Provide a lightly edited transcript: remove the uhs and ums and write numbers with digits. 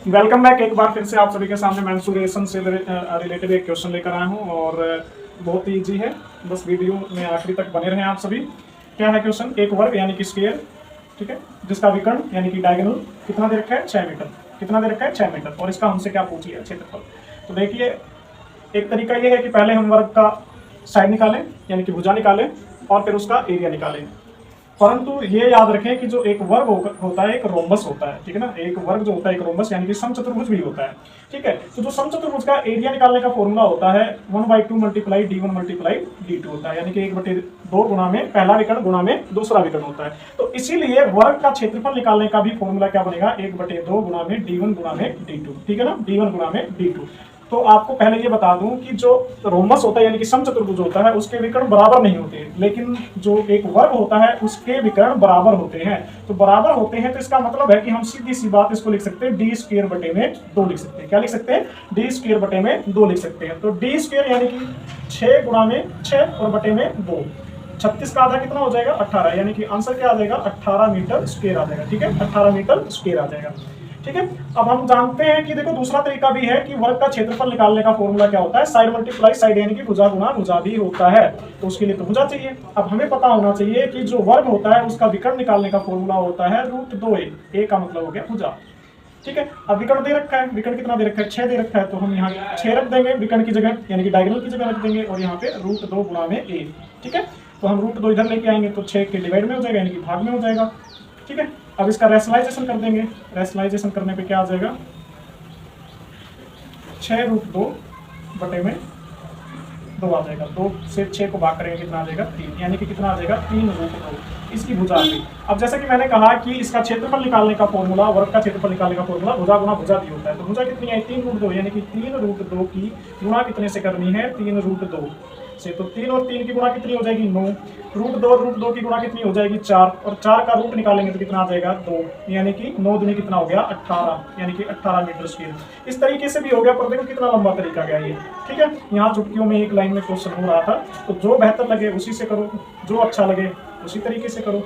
Welcome back. एक बार फिर से आप सभी के सामने मेंस्ट्रुएशन से रिलेटेड एक क्वेश्चन लेकर आया हूँ और बहुत ही इजी है। बस वीडियो में आखिरी तक बने रहें आप सभी। क्या है क्वेश्चन? एक वर्ग यानी कि स्क्वायर, ठीक है, जिसका विकर्ण यानी कि डायगोनल कितना दे रखा है? 6 मीटर। कितना दे रखा है? 6 मीटर। और इसका हमसे क्या पूछ लिया? क्षेत्रफल। तो देखिए, एक तरीका ये है कि पहले हम वर्ग का साइड निकालें यानी कि भुजा निकालें और फिर उसका एरिया निकालें। परंतु ये याद रखें कि जो एक वर्ग होता है एक रोम्बस होता है, ठीक है ना। एक वर्ग जो होता है एक रोम्बस यानी कि समचतुर्भुज भी होता है, ठीक है। तो जो समचतुर्भुज का एरिया निकालने का फॉर्मूला होता है 1/2 मल्टीप्लाई d1 मल्टीप्लाई d2 होता है, यानी कि 1/2 गुणा में पहला विकर्ण गुणा में दूसरा विकर्ण होता है। तो इसीलिए वर्ग का क्षेत्रफल निकालने का भी फॉर्मूला क्या बनेगा? 1/2 गुणा में d1 गुणा में d2, ठीक है ना, d1 गुणा में d2। तो आपको पहले ये बता दूं कि जो रोमस होता है यानी कि समचतुर्भुज होता है उसके विकर्ण बराबर नहीं होते, लेकिन जो एक वर्ग होता है उसके विकर्ण बराबर होते हैं। तो बराबर होते हैं तो इसका मतलब है कि हम सीधी सी बात इसको लिख सकते हैं d स्क्वायर बटे में 2 लिख सकते हैं। क्या लिख सकते हैं? d स्क्वायर बटे में 2 लिख सकते हैं। तो d स्क्वायर यानी कि 6 गुणा में 6 और बटे में 2, 36 का आधा कितना हो जाएगा? 18, यानी कि आंसर क्या आ जाएगा? 18 मीटर स्क्वायर आ जाएगा, ठीक है, 18 मीटर स्क्वायर आ जाएगा, ठीक है। अब हम जानते हैं कि देखो दूसरा तरीका भी है कि वर्ग का क्षेत्रफल निकालने का फॉर्मूला क्या होता है? साइड मल्टीप्लाई साइड, यानी कि भुजा गुणा भुजा भी होता है। तो उसके लिए तो भुजा चाहिए। अब हमें पता होना चाहिए कि जो वर्ग होता है उसका विकर्ण निकालने का फॉर्मूला होता है √2a। a का मतलब हो गया भुजा, ठीक है। अब विकर्ण दे रखा है, विकर्ण कितना दे रखा है? 6 दे रखा है। तो हम यहाँ 6 रख देंगे विकर्ण की जगह, यानी कि डायगोनल की जगह रख देंगे और यहाँ पे √2 गुणा में a, ठीक है। तो हम √2 इधर लेके आएंगे तो 6 के डिवाइड में हो जाएगा, यानी कि भाग में हो जाएगा, ठीक है। अब इसका रैशनलाइजेशन कर देंगे। रैशनलाइजेशन करने पे क्या आ जाएगा? 6√2 बटे में 2 आ जाएगा। 2 से 6 को भाग करेंगे कितना आ जाएगा? 3, यानी कि कितना आ जाएगा? 3√2। इसकी भुजा आ गई। अब जैसा कि मैंने कहा कि इसका क्षेत्रफल निकालने का फॉर्मूला, वर्ग का क्षेत्रफल निकालने का फॉर्मूला भुजा गुणा भुजा भी होता है। तो भुजा कितनी है? 3√2, यानी कि 3√2 की गुणा कितने से करनी है? 3√2 से। तो 3 और 3 की गुणा कितनी हो जाएगी? 9। √2 की गुणा कितनी हो जाएगी? 4, और 4 का रूट निकालेंगे तो कितना आ जाएगा? 2, यानी कि 9 दूनी कितना हो गया? 18, यानी कि 18 मीटर स्क्वायर। इस तरीके से भी हो गया, पर देखो कितना लंबा तरीका गया ये, ठीक है। यहाँ चुटकियों में एक लाइन में क्वेश्चन हो रहा था, तो जो बेहतर लगे उसी से करो, जो अच्छा लगे उसी तरीके से करो।